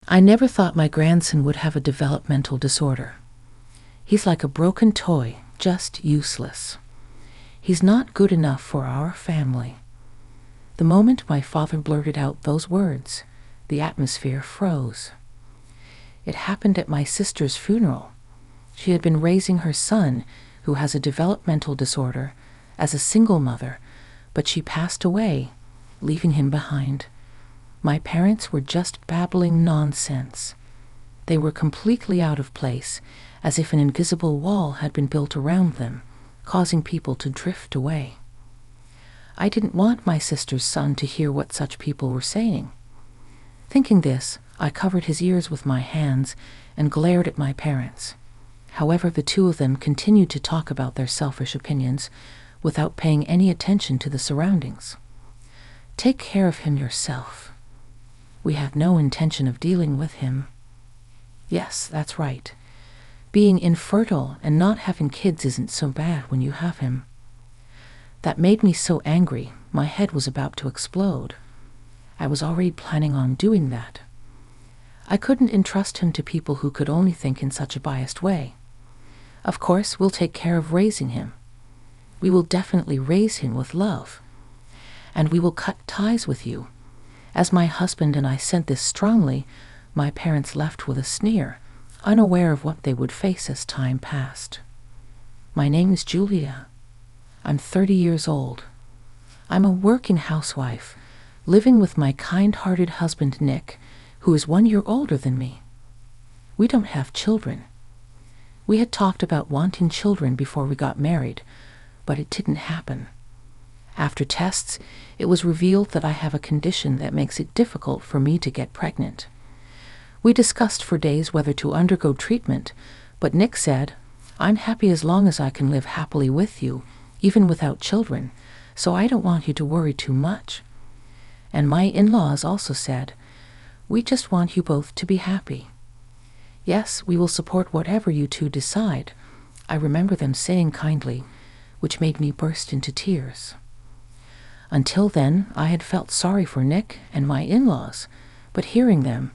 I never thought my grandson would have a developmental disorder. He's like a broken toy, just useless. He's not good enough for our family." The moment my father blurted out those words, the atmosphere froze. It happened at my sister's funeral. She had been raising her son, who has a developmental disorder, as a single mother, but she passed away, leaving him behind. My parents were just babbling nonsense. They were completely out of place, as if an invisible wall had been built around them, causing people to drift away. I didn't want my sister's son to hear what such people were saying. Thinking this, I covered his ears with my hands and glared at my parents. However, the two of them continued to talk about their selfish opinions without paying any attention to the surroundings. "Take care of him yourself. We have no intention of dealing with him." Yes, that's right. Being infertile and not having kids isn't so bad when you have him. That made me so angry, my head was about to explode. I was already planning on doing that. I couldn't entrust him to people who could only think in such a biased way. Of course, we'll take care of raising him. We will definitely raise him with love. And we will cut ties with you. As my husband and I said this strongly, my parents left with a sneer, unaware of what they would face as time passed. "My name is Julia. I'm 30 years old. I'm a working housewife, living with my kind-hearted husband Nick, who is 1 year older than me. We don't have children. We had talked about wanting children before we got married, but it didn't happen. After tests, it was revealed that I have a condition that makes it difficult for me to get pregnant. We discussed for days whether to undergo treatment, but Nick said, 'I'm happy as long as I can live happily with you, even without children, so I don't want you to worry too much.' And my in-laws also said, 'We just want you both to be happy. Yes, we will support whatever you two decide.' I remember them saying kindly, which made me burst into tears. Until then, I had felt sorry for Nick and my in-laws, but hearing them,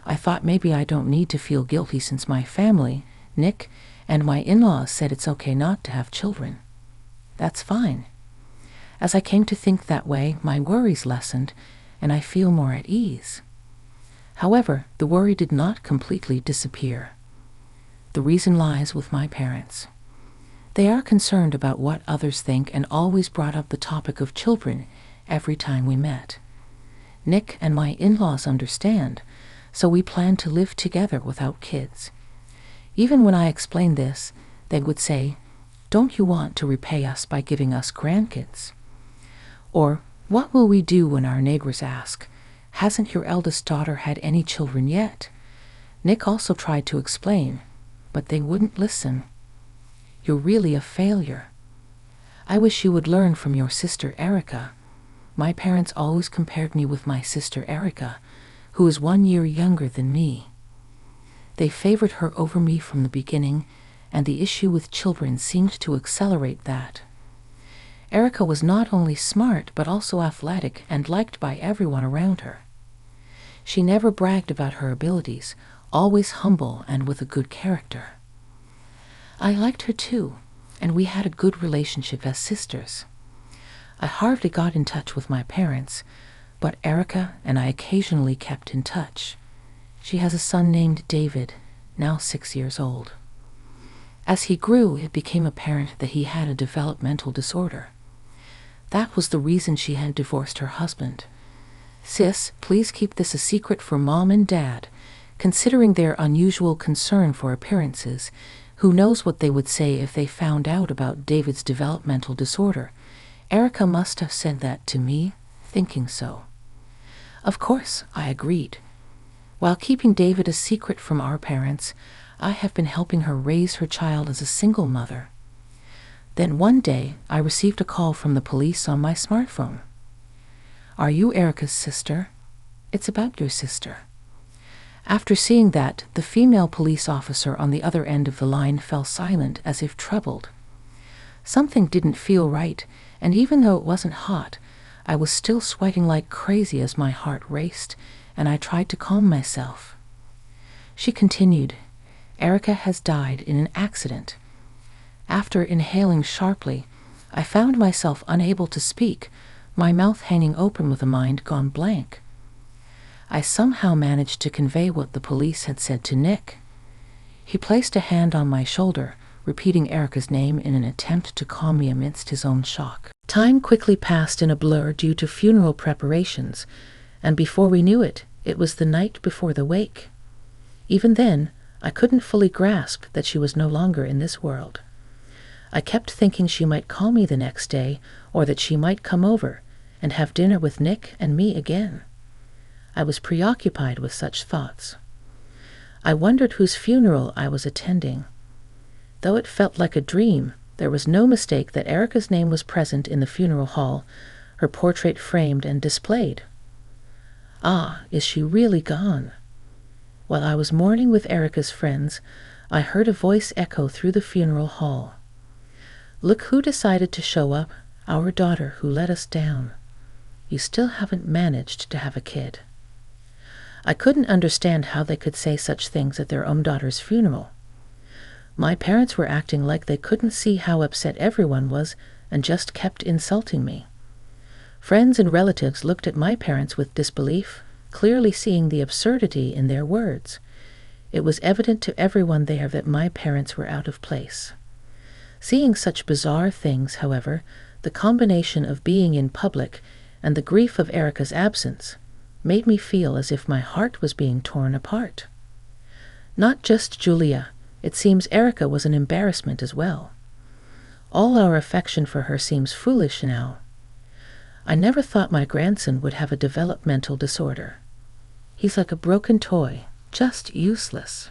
I thought maybe I don't need to feel guilty since my family, Nick, and my in-laws said it's okay not to have children. That's fine. As I came to think that way, my worries lessened, and I feel more at ease. However, the worry did not completely disappear. The reason lies with my parents. They are concerned about what others think and always brought up the topic of children every time we met. Nick and my in-laws understand, so we plan to live together without kids. Even when I explained this, they would say, "Don't you want to repay us by giving us grandkids?" Or, "What will we do when our neighbors ask, 'Hasn't your eldest daughter had any children yet?'" Nick also tried to explain, but they wouldn't listen. "You're really a failure. I wish you would learn from your sister Erica." My parents always compared me with my sister Erica, who is 1 year younger than me. They favored her over me from the beginning, and the issue with children seemed to accelerate that. Erica was not only smart but also athletic and liked by everyone around her. She never bragged about her abilities, always humble and with a good character. I liked her too, and we had a good relationship as sisters. I hardly got in touch with my parents, but Erica and I occasionally kept in touch. She has a son named David, now 6 years old. As he grew, it became apparent that he had a developmental disorder. That was the reason she had divorced her husband. "Sis, please keep this a secret for Mom and Dad. Considering their unusual concern for appearances, who knows what they would say if they found out about David's developmental disorder? Erica must have said that to me, thinking so." Of course, I agreed. While keeping David a secret from our parents, I have been helping her raise her child as a single mother. Then one day, I received a call from the police on my smartphone. "Are you Erica's sister? It's about your sister." After seeing that, the female police officer on the other end of the line fell silent as if troubled. Something didn't feel right, and even though it wasn't hot, I was still sweating like crazy as my heart raced, and I tried to calm myself. She continued, "Erica has died in an accident." After inhaling sharply, I found myself unable to speak, my mouth hanging open with a mind gone blank. I somehow managed to convey what the police had said to Nick. He placed a hand on my shoulder, repeating Erica's name in an attempt to calm me amidst his own shock. Time quickly passed in a blur due to funeral preparations, and before we knew it, it was the night before the wake. Even then, I couldn't fully grasp that she was no longer in this world. I kept thinking she might call me the next day, or that she might come over and have dinner with Nick and me again. I was preoccupied with such thoughts. I wondered whose funeral I was attending. Though it felt like a dream, there was no mistake that Erica's name was present in the funeral hall, her portrait framed and displayed. Ah, is she really gone? While I was mourning with Erica's friends, I heard a voice echo through the funeral hall. "Look who decided to show up, our daughter who let us down. You still haven't managed to have a kid." I couldn't understand how they could say such things at their own daughter's funeral. My parents were acting like they couldn't see how upset everyone was and just kept insulting me. Friends and relatives looked at my parents with disbelief, clearly seeing the absurdity in their words. It was evident to everyone there that my parents were out of place. Seeing such bizarre things, however, the combination of being in public and the grief of Erica's absence made me feel as if my heart was being torn apart. Not just Julia, it seems Erica was an embarrassment as well. All our affection for her seems foolish now. I never thought my grandson would have a developmental disorder. He's like a broken toy, just useless.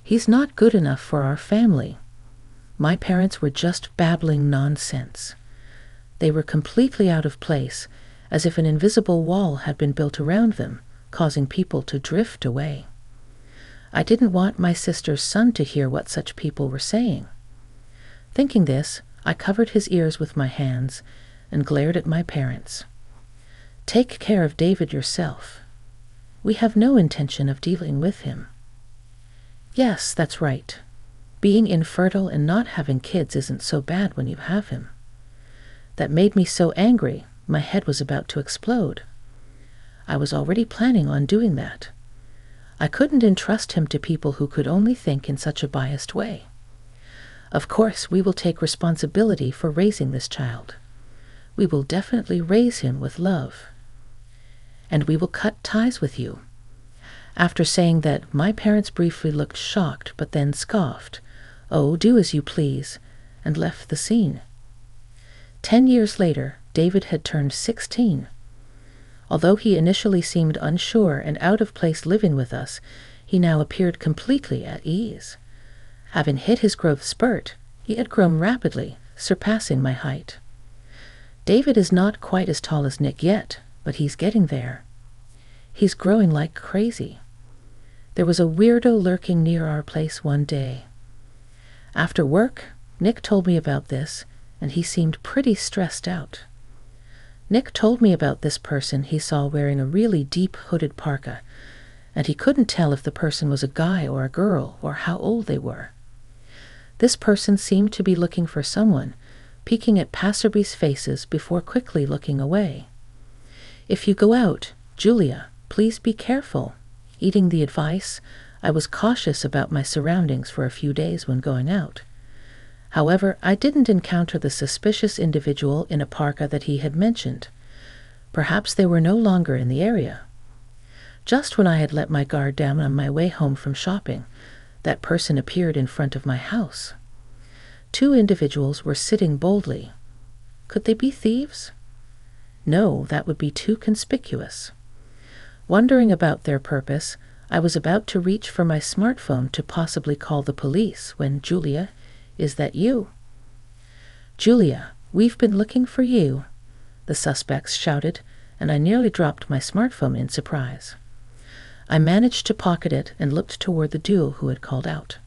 He's not good enough for our family. My parents were just babbling nonsense. They were completely out of place, as if an invisible wall had been built around them, causing people to drift away. I didn't want my sister's son to hear what such people were saying. Thinking this, I covered his ears with my hands and glared at my parents. "Take care of David yourself. We have no intention of dealing with him." Yes, that's right. Being infertile and not having kids isn't so bad when you have him. That made me so angry, my head was about to explode. I was already planning on doing that. I couldn't entrust him to people who could only think in such a biased way. Of course, we will take responsibility for raising this child. We will definitely raise him with love. And we will cut ties with you. After saying that, my parents briefly looked shocked, but then scoffed, "Oh, do as you please," and left the scene. 10 years later, David had turned 16. Although he initially seemed unsure and out of place living with us, he now appeared completely at ease. Having hit his growth spurt, he had grown rapidly, surpassing my height. David is not quite as tall as Nick yet, but he's getting there. He's growing like crazy. There was a weirdo lurking near our place one day. After work, Nick told me about this, and he seemed pretty stressed out. Nick told me about this person he saw wearing a really deep hooded parka, and he couldn't tell if the person was a guy or a girl or how old they were. This person seemed to be looking for someone, peeking at passerbys' faces before quickly looking away. "If you go out, Julia, please be careful." Eating the advice, I was cautious about my surroundings for a few days when going out. However, I didn't encounter the suspicious individual in a parka that he had mentioned. Perhaps they were no longer in the area. Just when I had let my guard down on my way home from shopping, that person appeared in front of my house. 2 individuals were sitting boldly. Could they be thieves? No, that would be too conspicuous. Wondering about their purpose, I was about to reach for my smartphone to possibly call the police when "Julia, is that you?" "Julia, we've been looking for you," the suspects shouted, and I nearly dropped my smartphone in surprise. I managed to pocket it and looked toward the duo who had called out.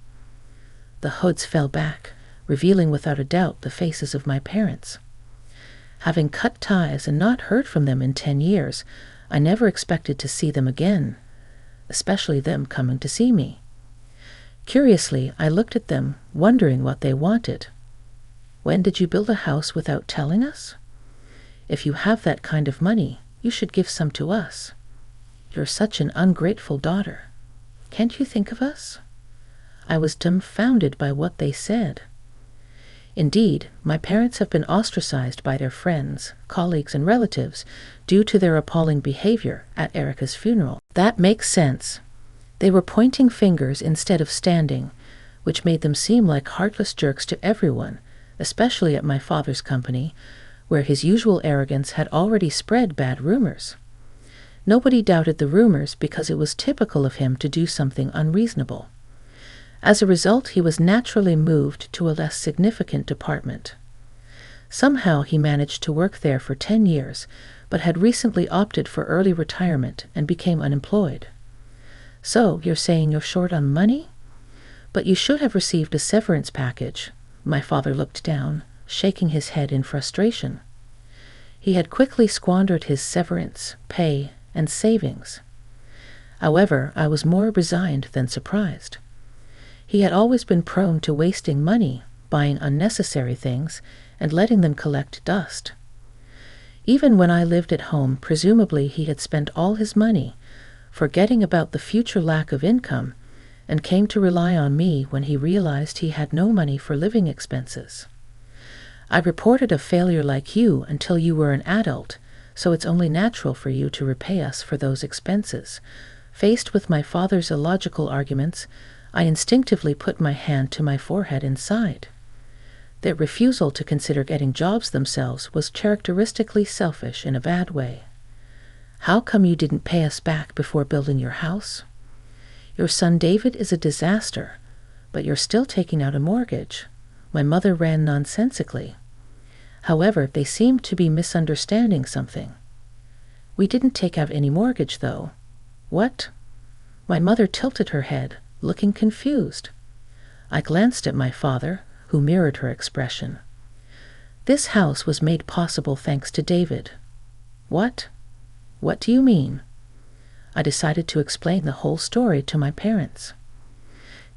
The hoods fell back, revealing without a doubt the faces of my parents. Having cut ties and not heard from them in 10 years, I never expected to see them again. especially them coming to see me. Curiously, I looked at them, wondering what they wanted. When did you build a house without telling us? If you have that kind of money, you should give some to us. You're such an ungrateful daughter. Can't you think of us? I was dumbfounded by what they said. Indeed, my parents have been ostracized by their friends, colleagues, and relatives due to their appalling behavior at Erica's funeral. That makes sense. They were pointing fingers instead of standing, which made them seem like heartless jerks to everyone, especially at my father's company, where his usual arrogance had already spread bad rumors. Nobody doubted the rumors because it was typical of him to do something unreasonable. As a result, he was naturally moved to a less significant department. Somehow he managed to work there for 10 years, but had recently opted for early retirement and became unemployed. So, you're saying you're short on money? But you should have received a severance package. My father looked down, shaking his head in frustration. He had quickly squandered his severance, pay, and savings. However, I was more resigned than surprised. He had always been prone to wasting money, buying unnecessary things, and letting them collect dust. Even when I lived at home, presumably he had spent all his money, forgetting about the future lack of income, and came to rely on me when he realized he had no money for living expenses. I reported a failure like you until you were an adult, so it's only natural for you to repay us for those expenses. Faced with my father's illogical arguments, I instinctively put my hand to my forehead and sighed. Their refusal to consider getting jobs themselves was characteristically selfish in a bad way. How come you didn't pay us back before building your house? Your son David is a disaster, but you're still taking out a mortgage. My mother ran nonsensically. However, they seemed to be misunderstanding something. We didn't take out any mortgage, though. What? My mother tilted her head, looking confused. I glanced at my father, who mirrored her expression. This house was made possible thanks to David. What? What do you mean? I decided to explain the whole story to my parents.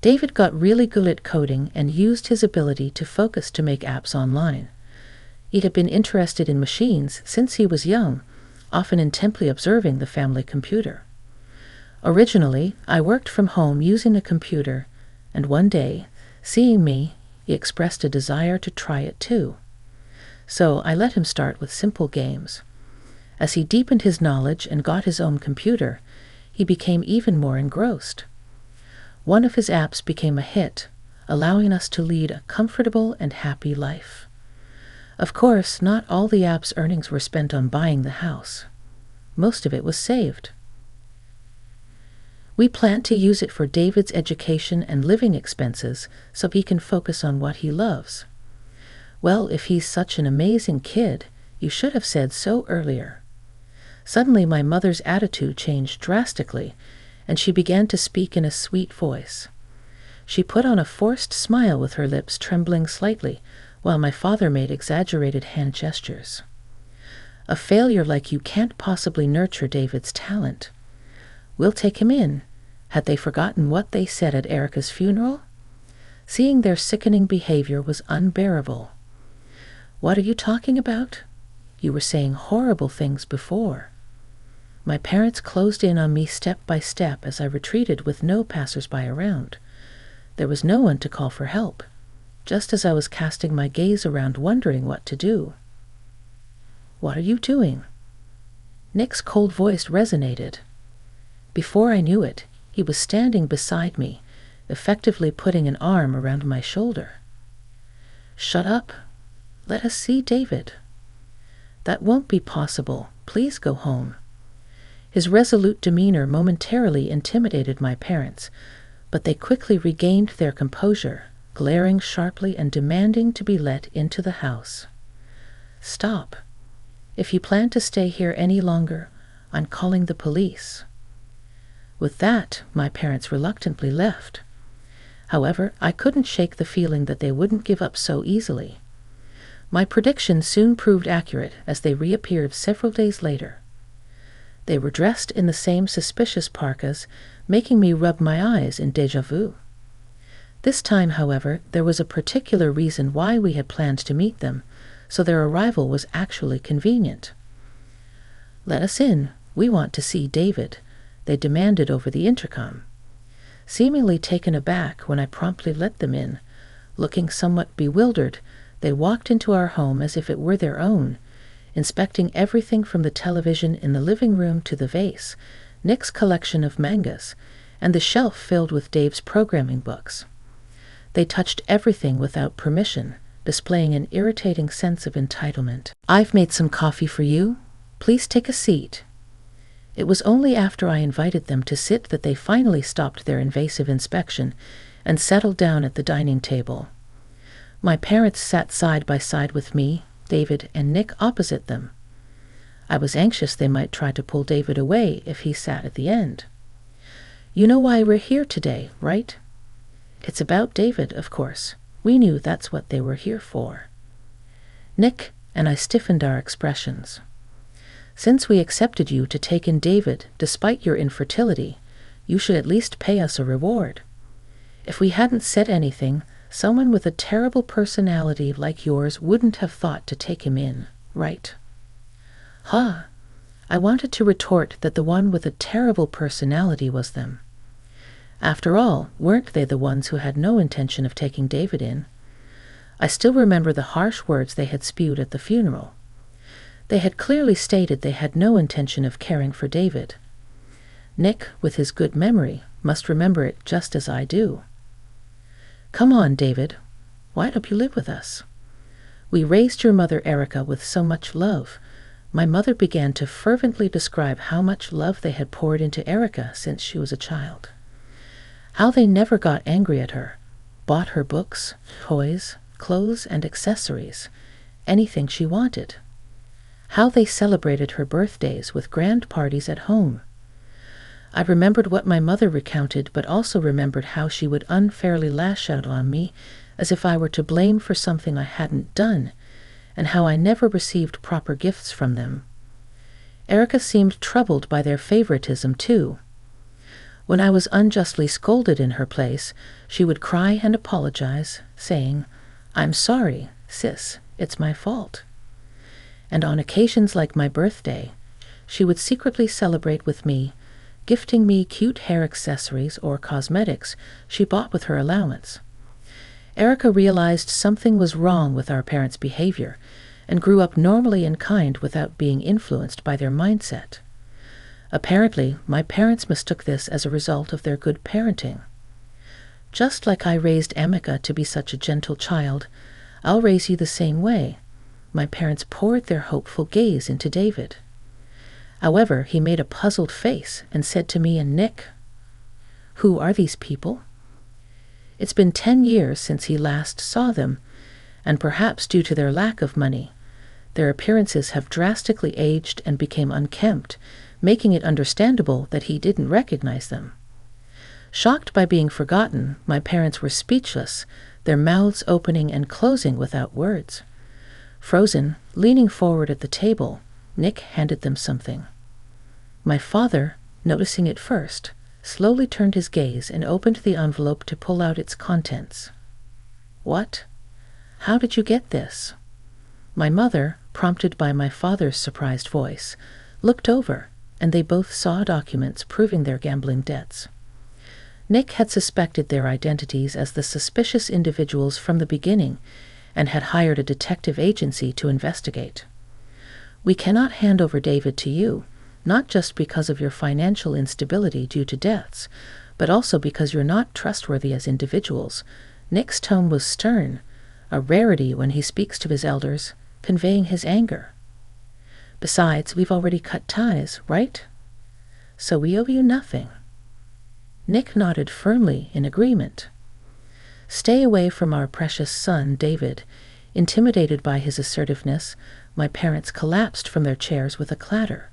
David got really good at coding and used his ability to focus to make apps online. He had been interested in machines since he was young, often intently observing the family computer. Originally, I worked from home using a computer, and one day, seeing me, he expressed a desire to try it too. So I let him start with simple games. As he deepened his knowledge and got his own computer, he became even more engrossed. One of his apps became a hit, allowing us to lead a comfortable and happy life. Of course, not all the app's earnings were spent on buying the house. Most of it was saved. We plan to use it for David's education and living expenses so he can focus on what he loves. Well, if he's such an amazing kid, you should have said so earlier. Suddenly my mother's attitude changed drastically, and she began to speak in a sweet voice. She put on a forced smile with her lips trembling slightly, while my father made exaggerated hand gestures. A failure like you can't possibly nurture David's talent. We'll take him in. Had they forgotten what they said at Erica's funeral? Seeing their sickening behavior was unbearable. What are you talking about? You were saying horrible things before. My parents closed in on me step by step as I retreated with no passers-by around. There was no one to call for help, just as I was casting my gaze around wondering what to do. What are you doing? Nick's cold voice resonated. Before I knew it, he was standing beside me, effectively putting an arm around my shoulder. Shut up. Let us see David. That won't be possible. Please go home. His resolute demeanor momentarily intimidated my parents, but they quickly regained their composure, glaring sharply and demanding to be let into the house. Stop. If you plan to stay here any longer, I'm calling the police. With that, my parents reluctantly left. However, I couldn't shake the feeling that they wouldn't give up so easily. My prediction soon proved accurate as they reappeared several days later. They were dressed in the same suspicious parkas, making me rub my eyes in déjà vu. This time, however, there was a particular reason why we had planned to meet them, so their arrival was actually convenient. "Let us in. We want to see David," they demanded over the intercom. Seemingly taken aback when I promptly let them in, looking somewhat bewildered, they walked into our home as if it were their own, inspecting everything from the television in the living room to the vase, Nick's collection of mangas, and the shelf filled with Dave's programming books. They touched everything without permission, displaying an irritating sense of entitlement. "I've made some coffee for you. Please take a seat." It was only after I invited them to sit that they finally stopped their invasive inspection and settled down at the dining table. My parents sat side by side with me, David, and Nick opposite them. I was anxious they might try to pull David away if he sat at the end. "You know why we're here today, right?" "It's about David, of course. We knew that's what they were here for." Nick and I stiffened our expressions. "Since we accepted you to take in David despite your infertility, you should at least pay us a reward. If we hadn't said anything, someone with a terrible personality like yours wouldn't have thought to take him in, right?" "Huh." I wanted to retort that the one with a terrible personality was them. After all, weren't they the ones who had no intention of taking David in? I still remember the harsh words they had spewed at the funeral. They had clearly stated they had no intention of caring for David. Nick, with his good memory, must remember it just as I do. "Come on, David. Why don't you live with us? We raised your mother Erica with so much love." My mother began to fervently describe how much love they had poured into Erica since she was a child. How they never got angry at her, bought her books, toys, clothes, and accessories, anything she wanted. How they celebrated her birthdays with grand parties at home. I remembered what my mother recounted, but also remembered how she would unfairly lash out on me as if I were to blame for something I hadn't done, and how I never received proper gifts from them. Erica seemed troubled by their favoritism, too. When I was unjustly scolded in her place, she would cry and apologize, saying, "I'm sorry, sis, it's my fault." And on occasions like my birthday, she would secretly celebrate with me, gifting me cute hair accessories or cosmetics she bought with her allowance. Erica realized something was wrong with our parents' behavior and grew up normally and kind without being influenced by their mindset. Apparently, my parents mistook this as a result of their good parenting. "Just like I raised Emeka to be such a gentle child, I'll raise you the same way." My parents poured their hopeful gaze into David. However, he made a puzzled face and said to me and Nick, "Who are these people?" It's been 10 years since he last saw them, and perhaps due to their lack of money, their appearances have drastically aged and became unkempt, making it understandable that he didn't recognize them. Shocked by being forgotten, my parents were speechless, their mouths opening and closing without words. Frozen, leaning forward at the table, Nick handed them something. My father, noticing it first, slowly turned his gaze and opened the envelope to pull out its contents. "What? How did you get this?" My mother, prompted by my father's surprised voice, looked over, and they both saw documents proving their gambling debts. Nick had suspected their identities as the suspicious individuals from the beginning and had hired a detective agency to investigate. "We cannot hand over David to you, not just because of your financial instability due to deaths, but also because you're not trustworthy as individuals." Nick's tone was stern, a rarity when he speaks to his elders, conveying his anger. "Besides, we've already cut ties, right? So we owe you nothing." Nick nodded firmly in agreement. "Stay away from our precious son, David." Intimidated by his assertiveness, my parents collapsed from their chairs with a clatter.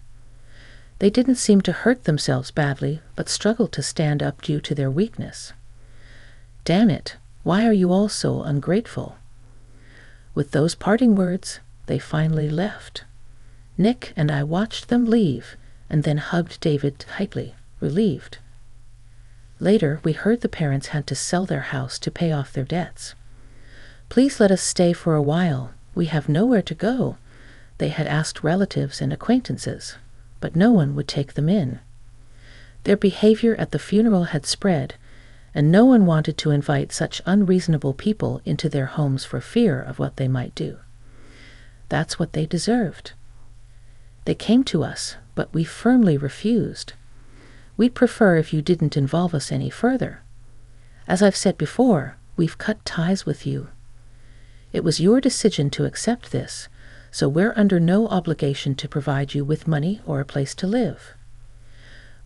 They didn't seem to hurt themselves badly, but struggled to stand up due to their weakness. "Damn it, why are you all so ungrateful?" With those parting words, they finally left. Nick and I watched them leave, and then hugged David tightly, relieved. Later, we heard the parents had to sell their house to pay off their debts. "Please let us stay for a while. We have nowhere to go." They had asked relatives and acquaintances, but no one would take them in. Their behavior at the funeral had spread, and no one wanted to invite such unreasonable people into their homes for fear of what they might do. That's what they deserved. They came to us, but we firmly refused. "We'd prefer if you didn't involve us any further. As I've said before, we've cut ties with you. It was your decision to accept this, so we're under no obligation to provide you with money or a place to live."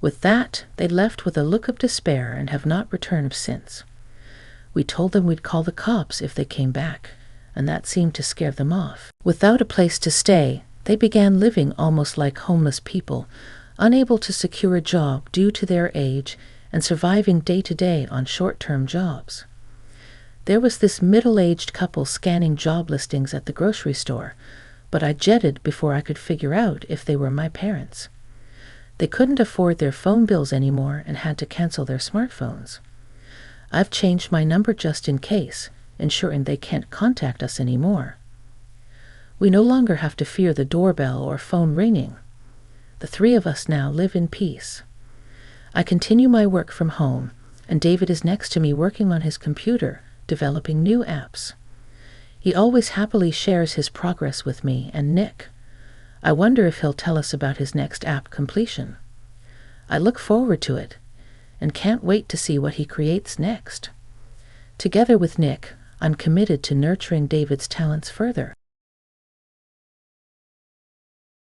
With that, they left with a look of despair and have not returned since. We told them we'd call the cops if they came back, and that seemed to scare them off. Without a place to stay, they began living almost like homeless people, unable to secure a job due to their age and surviving day to day on short-term jobs. There was this middle-aged couple scanning job listings at the grocery store, but I jetted before I could figure out if they were my parents. They couldn't afford their phone bills anymore and had to cancel their smartphones. I've changed my number just in case, ensuring they can't contact us anymore. We no longer have to fear the doorbell or phone ringing. The three of us now live in peace. I continue my work from home, and David is next to me working on his computer, developing new apps. He always happily shares his progress with me and Nick. I wonder if he'll tell us about his next app completion. I look forward to it, and can't wait to see what he creates next. Together with Nick, I'm committed to nurturing David's talents further.